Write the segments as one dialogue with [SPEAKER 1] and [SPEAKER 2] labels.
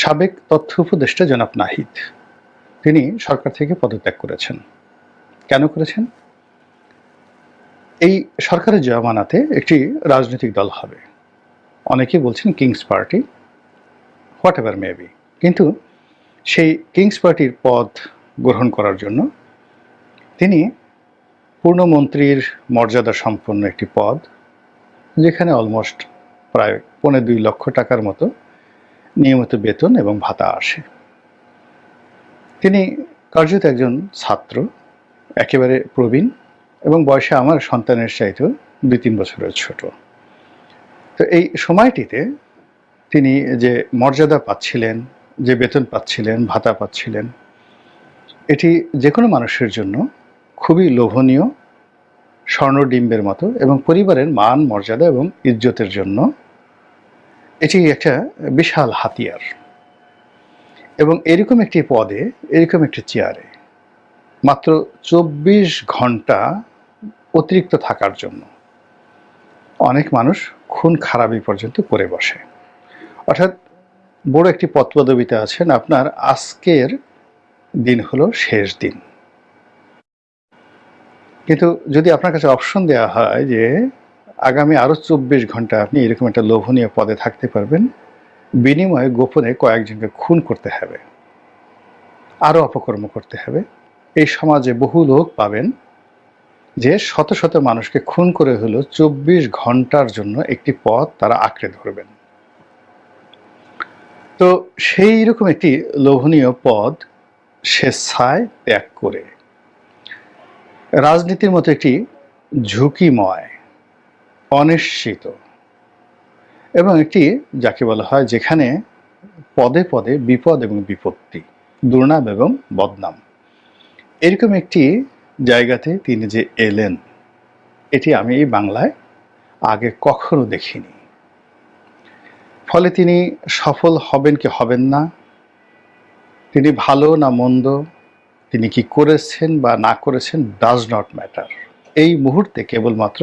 [SPEAKER 1] সাবেক তথ্য উপদেষ্টা জনাব নাহিদ তিনি সরকার থেকে পদত্যাগ করেছেন। কেন করেছেন? এই সরকারের জমানাতে একটি রাজনৈতিক দল হবে, অনেকেই বলছেন King's party, whatever maybe, কিন্তু সেই কিংস পার্টির পদ গ্রহণ করার জন্য তিনি পূর্ণমন্ত্রীর মর্যাদা সম্পন্ন একটি পদ, যেখানে অলমোস্ট প্রায় 2.25 লক্ষ টাকার মতো নিয়মিত বেতন এবং ভাতা আসে। তিনি কার্যত একজন ছাত্র, একেবারে প্রবীণ এবং বয়সে আমার সন্তানের চাইতেও 2-3 বছরের ছোট। তো এই সময়টিতে তিনি যে মর্যাদা পাচ্ছিলেন, যে বেতন পাচ্ছিলেন, ভাতা পাচ্ছিলেন, এটি যে কোনো মানুষের জন্য খুবই লোভনীয়, স্বর্ণডিম্বের মতো, এবং পরিবারের মান মর্যাদা এবং ইজ্জতের জন্য এটি একটা বিশাল হাতিয়ার। এবং এরকম একটি পদে, এরকম একটি চেয়ারে মাত্র 24 ঘন্টা অতিরিক্ত থাকার জন্য অনেক মানুষ খুন খারাপি পর্যন্ত করে বসে। অর্থাৎ বড় একটি পদপদবিতে আছেন, আপনার আজকের দিন হলো শেষ দিন। কিন্তু যদি আপনার কাছে অপশন দেওয়া হয় যে আগামী আরও 24 ঘন্টা আপনি এরকম একটা লোভনীয় পদে থাকতে পারবেন, বিনিময়ে গোপনে কয়েকজনকে খুন করতে হবে, আরও অপকর্ম করতে হবে, এই সমাজে বহু লোক পাবেন যে শত শত মানুষকে খুন করে হলো 24 ঘন্টার জন্য একটি পদ তারা আঁকড়ে ধরবেন। তো সেই রকম একটি লোভনীয় পদ স্বেচ্ছায় ত্যাগ করে রাজনীতির মতো একটি ঝুঁকিময়, অনিশ্চিত এবং একটি যাকে বলা হয় যেখানে পদে পদে বিপদ এবং বিপত্তি, দুর্নাম এবং বদনাম, এরকম একটি জায়গাতে তিনি যে এলেন, এটি আমি এই বাংলায় আগে কখনো দেখিনি। ফলে তিনি সফল হবেন কি হবেন না, তিনি ভালো না মন্দ, তিনি কি করেছেন বা না করেছেন, ডাজ নট ম্যাটার। এই মুহূর্তে কেবলমাত্র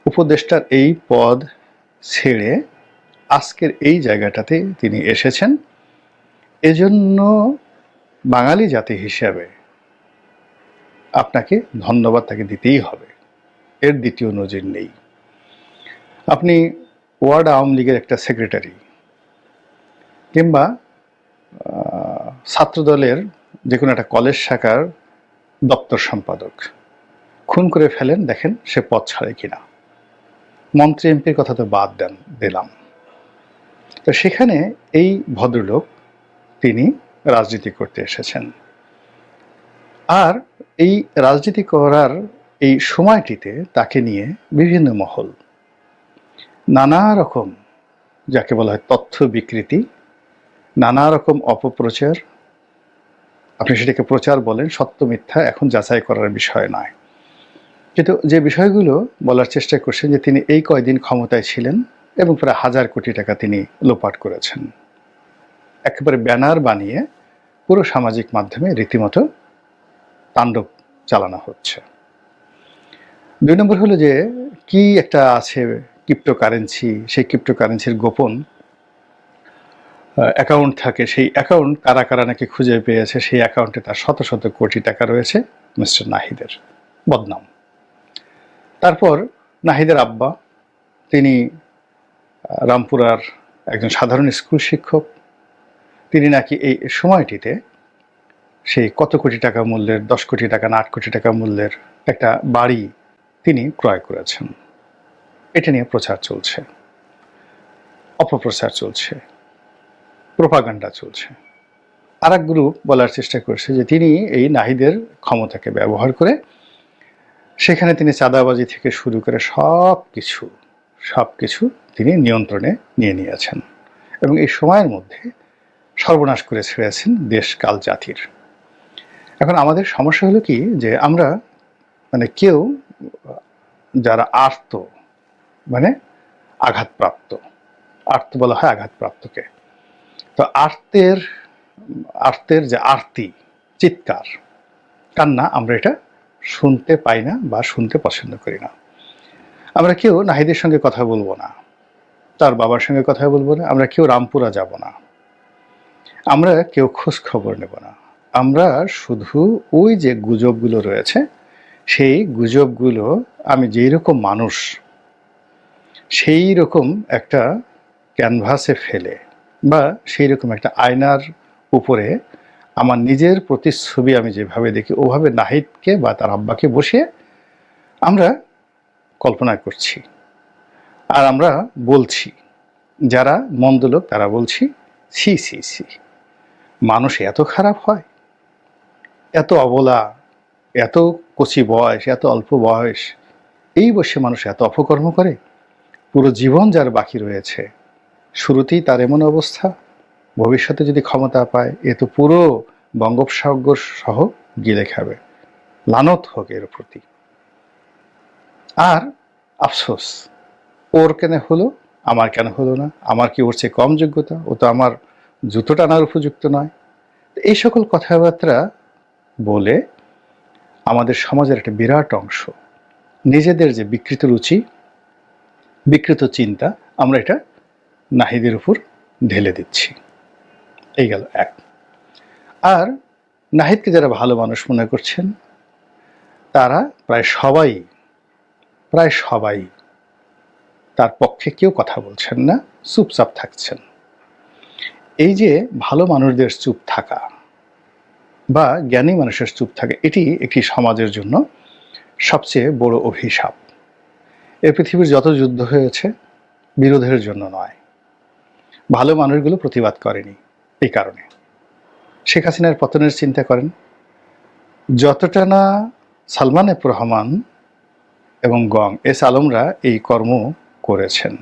[SPEAKER 1] উপদেষ্টার এই পদ ছেড়ে আজকের এই জায়গাটাতে তিনি এসেছেন। এজন্য বাঙালি জাতি হিসাবে আপনাকে ধন্যবাদ তাকে দিতেই হবে, এর দ্বিতীয় নজির নেই। আপনি ওয়ার্ড আওয়ামী লীগের একটা সেক্রেটারি কিংবা ছাত্রদলের যে কোনো একটা কলেজ শাখার দপ্তর সম্পাদক খুন করে ফেলেন, দেখেন সে পদ ছাড়ে কিনা। মন্ত্রী এমপির কথা তো বাদ দিলাম। তো সেখানে এই ভদ্রলোক তিনি রাজনীতি করতে এসেছেন, আর এই রাজনীতি করার এই সময়টিতে তাকে নিয়ে বিভিন্ন মহল নানা রকম, যাকে বলা হয় তথ্য বিকৃতি, নানা রকম অপপ্রচার, আপনি সেটাকে প্রচার বলেন, সত্য মিথ্যা এখন যাচাই করার বিষয় নয়, কিন্তু যে বিষয়গুলো বলার চেষ্টা করছেন যে তিনি এই কয়দিন ক্ষমতায় ছিলেন এবং প্রায় 1000 কোটি টাকা তিনি লোপাট করেছেন, একেবারে ব্যানার বানিয়ে পুরো সামাজিক মাধ্যমে রীতিমতো তাণ্ডব চালানো হচ্ছে। 2 নম্বর হলো যে কি একটা আছে ক্রিপ্টোকারেন্সি, সেই ক্রিপ্টোকারেন্সির গোপন অ্যাকাউন্ট থাকে, সেই অ্যাকাউন্ট কারা কারা নাকি খুঁজে পেয়েছে, সেই অ্যাকাউন্টে তার শত শত কোটি টাকা রয়েছে মিস্টার নাহিদের, বদনাম। তারপর নাহিদের আব্বা, তিনি রামপুরার একজন সাধারণ স্কুল শিক্ষক, তিনি নাকি এই সময়টিতে সেই কত কোটি টাকা মূল্যের, 10 কোটি টাকা না 8 কোটি টাকা মূল্যের একটা বাড়ি তিনি ক্রয় করেছেন। এটা নিয়ে প্রচার চলছে, অপপ্রচার চলছে, প্রোপাগান্ডা চলছে। আর এক গ্রুপ বলার চেষ্টা করছে যে তিনি এই নাহিদের ক্ষমতাকে ব্যবহার করে সেখানে তিনি চাঁদাবাজি থেকে শুরু করে সব কিছু তিনি নিয়ন্ত্রণে নিয়ে নিয়েছেন এবং এই সময়ের মধ্যে সর্বনাশ করে ছেড়েছেন দেশ কাল জাতির। এখন আমাদের সমস্যা হলো কি, যে আমরা কেউ যারা আর্ত, আঘাতপ্রাপ্ত, আর্ত বলা হয় আঘাতপ্রাপ্তকে, তো আর্তের যে আরতি, চিৎকার, কান্না, আমরা এটা শুনতে পাই না বা শুনতে পছন্দ করি না। আমরা কেউ নাহিদের সঙ্গে কথা বলবো না, তার বাবার সঙ্গে কথা বলবো না, আমরা কেউ রামপুরা যাব না, আমরা কেউ খোঁজ খবর নেব না। আমরা শুধু ওই যে গুজবগুলো রয়েছে, সেই গুজবগুলো আমি যেই রকম মানুষ, সেই রকম একটা ক্যানভাসে ফেলে বা সেই রকম একটা আয়নার উপরে আমার নিজের প্রতিচ্ছবি আমি যেভাবে দেখি ওভাবে নাহিদকে বা তার আব্বাকে বসিয়ে আমরা কল্পনা করছি। আর আমরা বলছি, যারা মন্দ লোক তারা বলছি, ছি ছি ছি, মানুষ এত খারাপ হয়, এত অবলা, এত কচি বয়স, এত অল্প বয়স, এই বয়সে মানুষ এত অপকর্ম করে, পুরো জীবন যার বাকি রয়েছে, শুরুতেই তার এমন অবস্থা, ভবিষ্যতে যদি ক্ষমতা পায় এ তো পুরো বঙ্গোপসাগর সহ গিলে খাবে। লানত হোক এর প্রতি। আর আফসোস, ওর কেন হলো, আমার কেন হলো না, আমার কি ওর চেয়ে কম যোগ্যতা, ও তো আমার জুতো টানার উপযুক্ত নয়। এই সকল কথাবার্তা বলে আমাদের সমাজের একটা বিরাট অংশ নিজেদের যে বিকৃত রুচি, বিকৃত চিন্তা, আমরা এটা নাহিদের উপর ঢেলে দিচ্ছি। এই গেল এক। আর নাহিদকে যারা ভালো মানুষ মনে করছেন তারা প্রায় সবাই তার পক্ষে কেউ কথা বলছেন না, চুপচাপ থাকছেন। এই যে ভালো মানুষদের চুপ থাকা বা জ্ঞানী মানুষের চুপ থাকা, এটি একটি সমাজের জন্য সবচেয়ে বড় অভিশাপ। এই পৃথিবীর যত যুদ্ধ হয়েছে বিরোধের জন্য নয়, ভালো মানুষগুলো প্রতিবাদ করেনি। এই কারণে শেখ হাসিনার পতনের চিন্তা করেন, যতটা না সালমান এফ রহমান এবং গং এস আলমরা এই কর্ম করেছেন,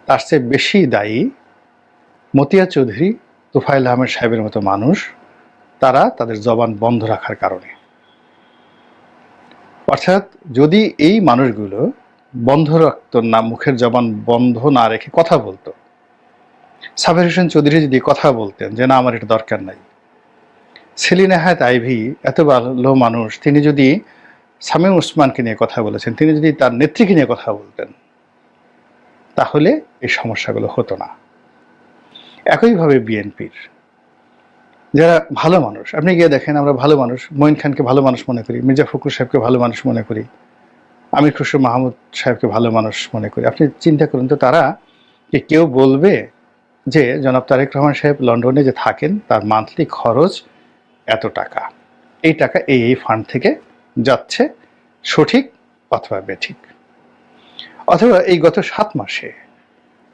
[SPEAKER 1] তার চেয়ে বেশি দায়ী মতিয়া চৌধুরী, তোফায়েল আহমেদ সাহেবের মতো মানুষ, তারা তাদের জবান বন্ধ রাখার কারণে। অর্থাৎ যদি এই মানুষগুলো বন্ধ রাখত না, মুখের জবান বন্ধ না রেখে কথা বলতো, সাবের হোসেন চৌধুরী যদি কথা বলতেন যে না আমার এটা দরকার নাই, সেলিনা হায়াত আইভি এত ভালো মানুষ, তিনি যদি শামীম ওসমানকে নিয়ে কথা বলেছেন, তিনি যদি তার নেত্রীকে নিয়ে কথা বলতেন, তাহলে এই সমস্যাগুলো হতো না। একইভাবে বিএনপির যারা ভালো মানুষ, আপনি গিয়ে দেখেন, আমরা ভালো মানুষ, মঈন খানকে ভালো মানুষ মনে করি, মির্জা ফখরুল সাহেবকে ভালো মানুষ মনে করি, আমির খসরু মাহমুদ সাহেবকে ভালো মানুষ মনে করি। আপনি চিন্তা করুন তো, তারা কি কেউ বলবে যে জনাব তারেক রহমান সাহেব লন্ডনে যে থাকেন তার মান্থলি খরচ এত টাকা, এই টাকা এই ফান্ড থেকে যাচ্ছে, সঠিক অথবা বেঠিক? অথবা এই গত 7 মাসে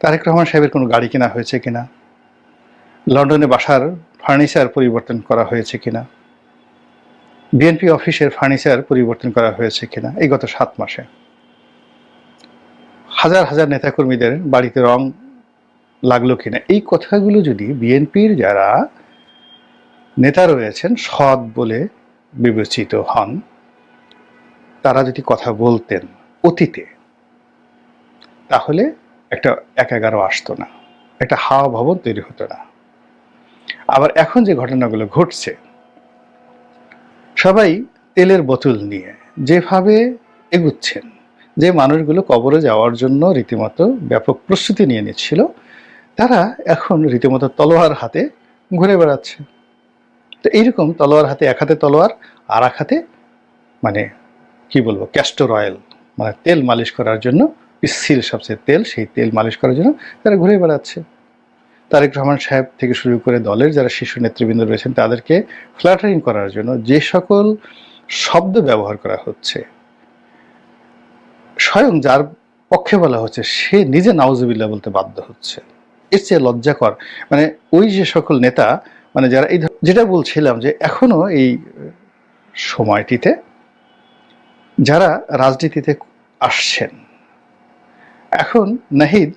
[SPEAKER 1] তারেক রহমান সাহেবের কোনো গাড়ি কেনা হয়েছে কিনা, লন্ডনে বাসার ফার্নিচার পরিবর্তন করা হয়েছে কিনা, বিএনপি অফিসের ফার্নিচার পরিবর্তন করা হয়েছে কিনা, এই গত 7 মাসে হাজার হাজার নেতাকর্মীদের বাড়িতে রং লাগলো কিনা, এই কথাগুলো যদি বিএনপির যারা নেতা রয়েছেন সৎ বলে বিবেচিত হন, তারা যদি কথা বলতেন অতীতে, তাহলে একটা 1-11 আসতো না, একটা হাওয়া ভবন তৈরি হতো না। আবার এখন যে ঘটনাগুলো ঘটছে, সবাই তেলের বোতল নিয়ে যেভাবে এগুচ্ছেন, যে মানুষগুলো কবরে যাওয়ার জন্য রীতিমতো ব্যাপক প্রস্তুতি নিয়ে নিচ্ছিল, তারা এখন রীতিমতো তলোয়ার হাতে ঘুরে বেড়াচ্ছে। তো এইরকম তলোয়ার হাতে, এক হাতে তলোয়ার আর এক হাতে মানে কি বলবো, ক্যাস্টর অয়েল, মানে তেল মালিশ করার জন্য, পিচ্ছিল সবচেয়ে তেল, সেই তেল মালিশ করার জন্য তারা ঘুরে বেড়াচ্ছে। তারেক রহমান সাহেব থেকে শুরু করে দলের যারা শীর্ষ নেতৃবৃন্দ রয়েছেন তাদেরকে ফ্ল্যাটারিং করার জন্য যে সকল শব্দ ব্যবহার করা হচ্ছে, স্বয়ং যার পক্ষে বলা হচ্ছে সে নিজে নাউজুবিল্লাহ বলতে বাধ্য হচ্ছে। এর চেয়ে লজ্জাকর, মানে ওই যে সকল নেতা, মানে যারা এই যেটা বলছিলাম যে এখনো এই সময়টিতে যারা রাজনীতিতে আসছেন, এখন নাহিদ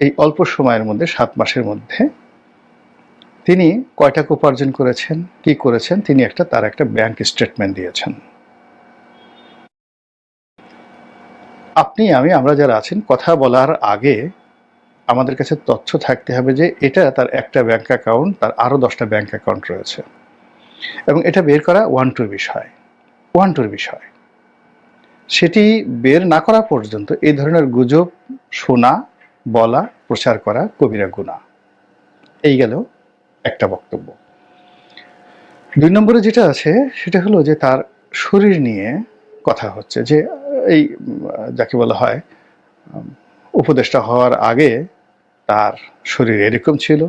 [SPEAKER 1] এই অল্প সময়ের মধ্যে 7 মাসের মধ্যে তিনি কয় টাকা উপার্জন করেছেন, কি করেছেন, তিনি তার একটা ব্যাংক স্টেটমেন্ট দিয়েছেন। আপনি আমরা যারা আছেন, কথা বলার আগে আমাদের কাছে তথ্য থাকতে হবে যে এটা তার একটা ব্যাংক অ্যাকাউন্ট, তার আরো 10টা ব্যাংক অ্যাকাউন্ট রয়েছে, এবং এটা বের করা ওয়ান টুর বিষয়। সেটি বের না করা পর্যন্ত এই ধরনের গুজব শোনা, বলা, প্রচার করা কবিরা গুনাহ। এই গেল একটা বক্তব্য। ২ নম্বরে যেটা আছে সেটা হলো যে তার শরীর নিয়ে কথা হচ্ছে যে এই যাকে বলা হয় উপদেষ্টা হওয়ার আগে তার শরীর এরকম ছিল,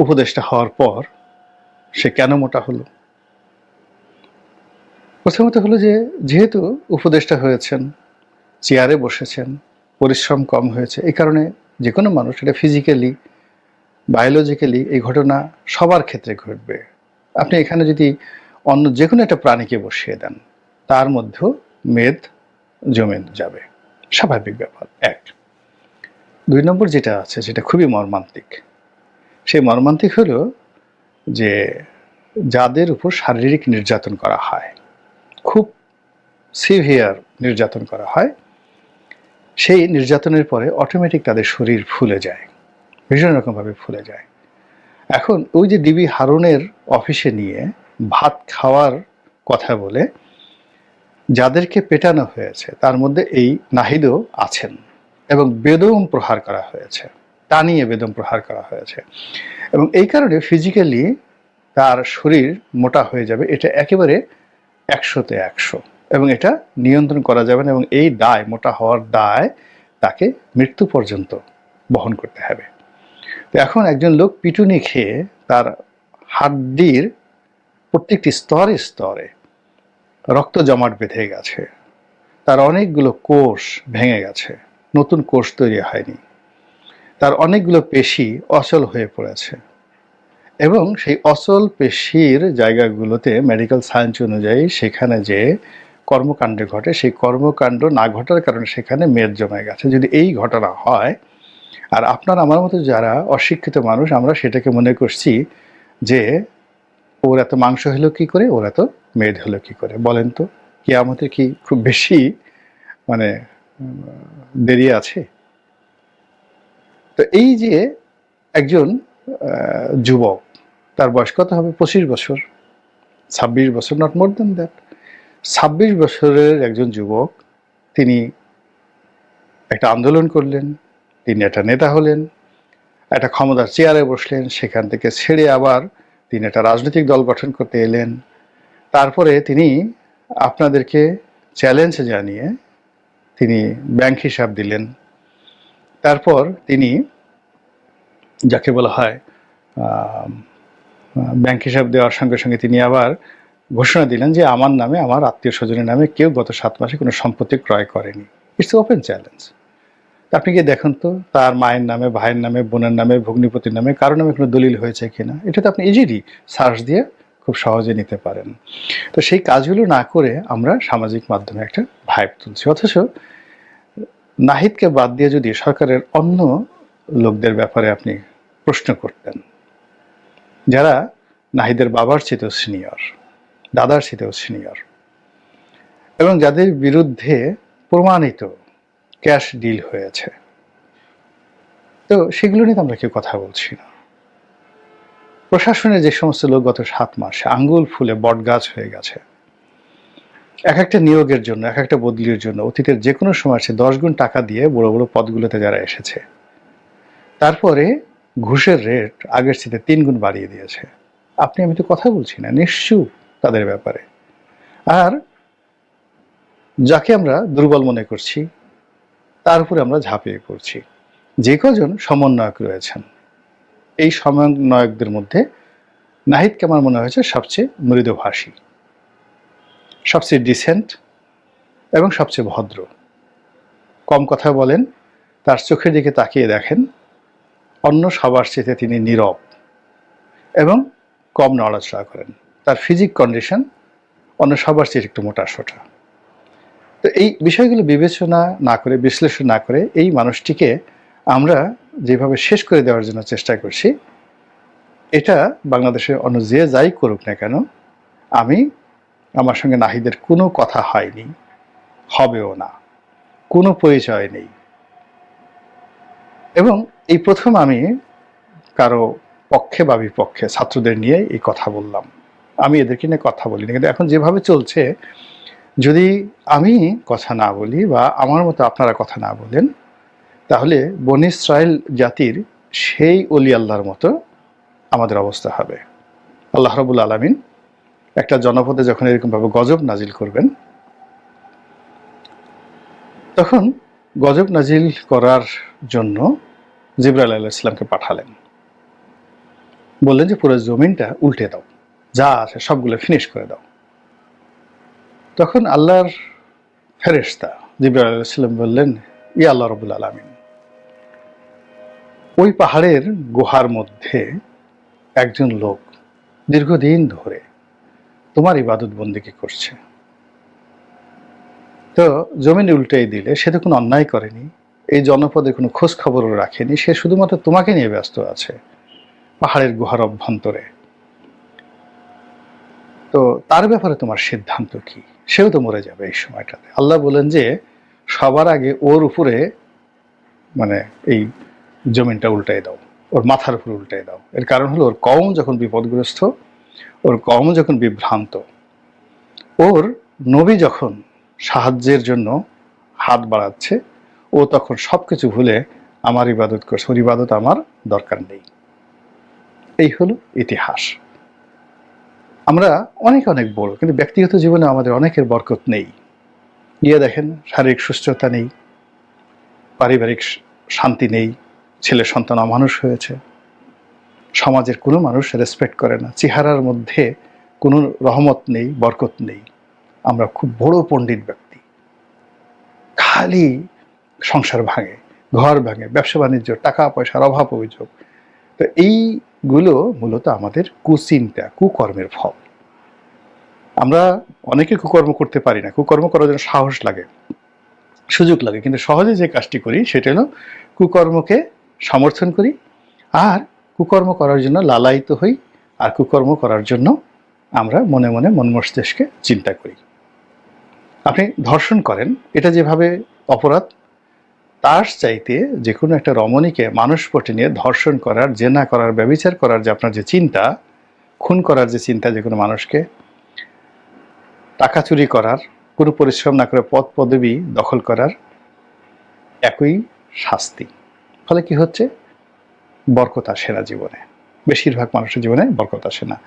[SPEAKER 1] উপদেষ্টা হওয়ার পর সে কেন মোটা হলো। প্রথমত হলো যে যেহেতু উপদেষ্টা হয়েছেন, চেয়ারে বসেছেন, পরিশ্রম কম হয়েছে, এই কারণে যে কোনো মানুষ এটা ফিজিক্যালি বায়োলজিক্যালি এই ঘটনা সবার ক্ষেত্রে ঘটবে। আপনি এখানে যদি অন্য যে কোনো একটা প্রাণীকে বসিয়ে দেন তার মধ্যেও মেদ জমে যাবে, স্বাভাবিক ব্যাপার। ১। ২ নম্বর যেটা আছে সেটা খুবই মর্মান্তিক। সেই মর্মান্তিক হলো যে যাদের উপর শারীরিক নির্যাতন করা হয়, খুব সিভিয়ার নির্যাতন করা হয়, সেই নির্যাতনের পরে অটোমেটিক তাদের শরীর ফুলে যায়, ভীষণ রকমভাবে ফুলে যায়। এখন ওই যে ডিবি হারুনের অফিসে নিয়ে ভাত খাওয়ার কথা বলে যাদেরকে পেটানো হয়েছে তার মধ্যে এই নাহিদও আছেন, এবং বেদম প্রহার করা হয়েছে, টানিয়ে বেদম প্রহার করা হয়েছে, এবং এই কারণে ফিজিক্যালি তার শরীর মোটা হয়ে যাবে, এটা একেবারে ১০০-তে ১০০, এবং এটা নিয়ন্ত্রণ করা যাবে না, এবং এই দায়, মোটা হওয়ার দায় তাকে মৃত্যু পর্যন্ত বহন করতে হবে। তো এখন একজন লোক পিটুনি খেয়ে তার হাড্ডির প্রত্যেকটি স্তরে স্তরে রক্ত জমাট বেঁধে গেছে, তার অনেকগুলো কোষ ভেঙে গেছে, নতুন কোষ তৈরি হয়নি, তার অনেকগুলো পেশি অচল হয়ে পড়েছে, এবং সেই অচল পেশির জায়গাগুলোতে মেডিকেল সায়েন্স অনুযায়ী সেখানে যে কর্মকাণ্ড ঘটে, সেই কর্মকাণ্ড না ঘটার কারণে সেখানে মেদ জমে গেছে। যদি এই ঘটনা হয়, আর আপনার আমার মতো যারা অশিক্ষিত মানুষ আমরা সেটাকে মনে করছি যে ওর এত মাংস হলো কি করে, ওর এত মেদ হলো কি করে, বলেন তো কিয়ামতে কি খুব বেশি মানে দেরি আছে? তো এই যে একজন যুবক, তার বয়স কত হবে? ২৫ বছর, ২৬ বছর, নট মোর দেন দ্যাট। ২৬ বছরের একজন যুবক, তিনি একটা আন্দোলন করলেন, তিনি একটা নেতা হলেন, একটা ক্ষমতার চেয়ারে বসলেন, সেখান থেকে ছেড়ে আবার তিনি একটা রাজনৈতিক দল গঠন করতে এলেন। তারপরে তিনি আপনাদেরকে চ্যালেঞ্জ জানিয়ে তিনি ব্যাংক হিসাব দিলেন। তারপর তিনি যাকে বলা হয় ব্যাংক হিসাব দেওয়ার সঙ্গে সঙ্গে তিনি আবার ঘোষণা দিলেন যে আমার নামে, আমার আত্মীয় স্বজনের নামে কেউ গত ৭ মাসে কোনো সম্পত্তি ক্রয় করেনি। It's open challenge. আপনি কি দেখুন তো তার মায়ের নামে, ভাইয়ের নামে, বোনের নামে, ভগ্নিপতির নামে কারো নামে কোনো দলিল হয়েছে কিনা, এটা তো আপনি ইজিলি সার্চ দিয়ে খুব সহজে নিতে পারেন। তো সেই কাজগুলো না করে আমরা সামাজিক মাধ্যমে একটা ভাইব তুলছি, অথচ নাহিদকে বাদ দিয়ে যদি সরকারের অন্য লোকদের ব্যাপারে আপনি প্রশ্ন করতেন, যারা নাহিদের বাবার চেয়েও সিনিয়র, দাদার চেয়েও সিনিয়র, এবং যাদের বিরুদ্ধে প্রমাণিত ক্যাশ ডিল হয়েছে, তো সেগুলো নিয়ে আমরা কেউ কথা বলছি না। প্রশাসনের যে সমস্ত লোক গত ৭ মাসে আঙ্গুল ফুলে বটগাছ হয়ে গেছে, এক একটা নিয়োগের জন্য, এক একটা বদলির জন্য অতীতের যে কোনো সময় সে 10 গুণ টাকা দিয়ে বড় বড় পদগুলোতে যারা এসেছে, তারপরে ঘুষের রেট আগের চেয়ে ৩ গুণ বাড়িয়ে দিয়েছে। আপনি আমি তো কথা বলছি না, নিশ্চুপ তাদের ব্যাপারে। আর যাকে আমরা দুর্বল মনে করছি তার উপরে আমরা ঝাঁপিয়ে পড়ছি। যে কজন সমন্বয়ক রয়েছেন, এই সমন্বয়কদের মধ্যে নাহিদকে আমার মনে হয়েছে সবচেয়ে মৃদুভাষী, সবচেয়ে ডিসেন্ট এবং সবচেয়ে ভদ্র। কম কথা বলেন, তার চোখের দিকে তাকিয়ে দেখেন, অন্য সবার চেয়ে তিনি নীরব এবং কম নড়াচড়া করেন। তার ফিজিক কন্ডিশন অন্য সবার চেয়ে একটু মোটাসোটা। তো এই বিষয়গুলো বিবেচনা না করে, বিশ্লেষণ না করে এই মানুষটিকে আমরা যেভাবে শেষ করে দেওয়ার জন্য চেষ্টা করছি, এটা বাংলাদেশের অন্য যে যাই করুক না কেন, আমার সঙ্গে নাহিদের কোনো কথা হয়নি, হবেও না, কোনো পরিচয় নেই। এবং এই প্রথম আমি কারো পক্ষে বা বিপক্ষে ছাত্রদের নিয়ে এই কথা বললাম। আমি এদেরকে নিয়ে কথা বলি না, কিন্তু এখন যেভাবে চলছে, যদি আমি কথা না বলি বা আমার মতো আপনারা কথা না বলেন, তাহলে বনী ইসরাইল জাতির সেই অলি আল্লাহর মতো আমাদের অবস্থা হবে। আল্লাহ রাব্বুল আলামিন একটা জনপদে যখন এরকমভাবে গজব নাজিল করবেন, তখন গজব নাজিল করার জন্য জিবরাইল আলাইহিস সালামকে পাঠালেন। বললেন যে পুরো জমিনটা উল্টে দাও, যা আছে সবগুলো ফিনিশ করে দাও। তখন আল্লাহর ফেরেশতা জিবরাইল আলাইহিস সালাম বললেন, ইয়া আল্লাহ রাব্বুল আলামিন, ওই পাহাড়ের গুহার মধ্যে একজন লোক দীর্ঘদিন ধরে তোমার ইবাদত বন্দেগী করছে, তো জমিন উল্টেই দিলে সে তো কোনো অন্যায় করেনি, এই জনপদে কোনো খোঁজ খবরও রাখেনি, সে শুধুমাত্র তোমাকে নিয়ে ব্যস্ত আছে পাহাড়ের গুহার অভ্যন্তরে। তো তার ব্যাপারে তোমার সিদ্ধান্ত কি? সেও তো মরে যাবে এই সময়টাতে। আল্লাহ বলেন যে সবার আগে ওর উপরে মানে এই জমিনটা উল্টাই দাও, ওর মাথার উপর উল্টাই দাও। এর কারণ হলো ওর কওম যখন বিপদগ্রস্ত, ওর কওম যখন বিভ্রান্ত, ওর নবী যখন সাহায্যের জন্য হাত বাড়াচ্ছে, ও তখন সবকিছু ভুলে আমার ইবাদত করছে, ওর ইবাদত আমার দরকার নেই। এই হলো ইতিহাস। আমরা অনেক অনেক বড়, কিন্তু ব্যক্তিগত জীবনে আমাদের অনেকের বরকত নেই। গিয়ে দেখেন শারীরিক সুস্থতা নেই, পারিবারিক শান্তি নেই, ছেলে সন্তান অমানুষ হয়েছে, সমাজের কোনো মানুষ রেসপেক্ট করে না, চেহারার মধ্যে কোনো রহমত নেই, বরকত নেই। আমরা খুব বড় পণ্ডিত ব্যক্তি, খালি সংসার ভাঙে, ঘর ভাঙে, ব্যবসা বাণিজ্য, টাকা পয়সার অভাব অভিযোগ। তো এইগুলো মূলত আমাদের কুচিন্তা, কুকর্মের ফল। আমরা অনেকে কুকর্ম করতে পারি না, কুকর্ম করার জন্য সাহস লাগে, সুযোগ লাগে, কিন্তু সহজে যে কাজটি করি সেটা হলো কুকর্মকে সমর্থন করি, আর কুকর্ম করার জন্য লালায়িত হই, আর কুকর্ম করার জন্য আমরা মনে মনে মন মস্তিষ্কে চিন্তা করি। আপনি ধর্ষণ করেন, এটা যেভাবে অপরাধ, তার চাইতে যে কোনো একটা রমণীকে মানুষ পটে নিয়ে ধর্ষণ করার, জেনা করার, ব্যভিচার করার যে আপনার যে চিন্তা, খুন করার যে চিন্তা, যে কোনো মানুষকে টাকা চুরি করার, কোনো পরিশ্রম না করে পদ পদবি দখল করার একই শাস্তি। ফলে কি হচ্ছে? বরকত আসে না জীবনে, বেশিরভাগ মানুষের জীবনে বরকত আসে না।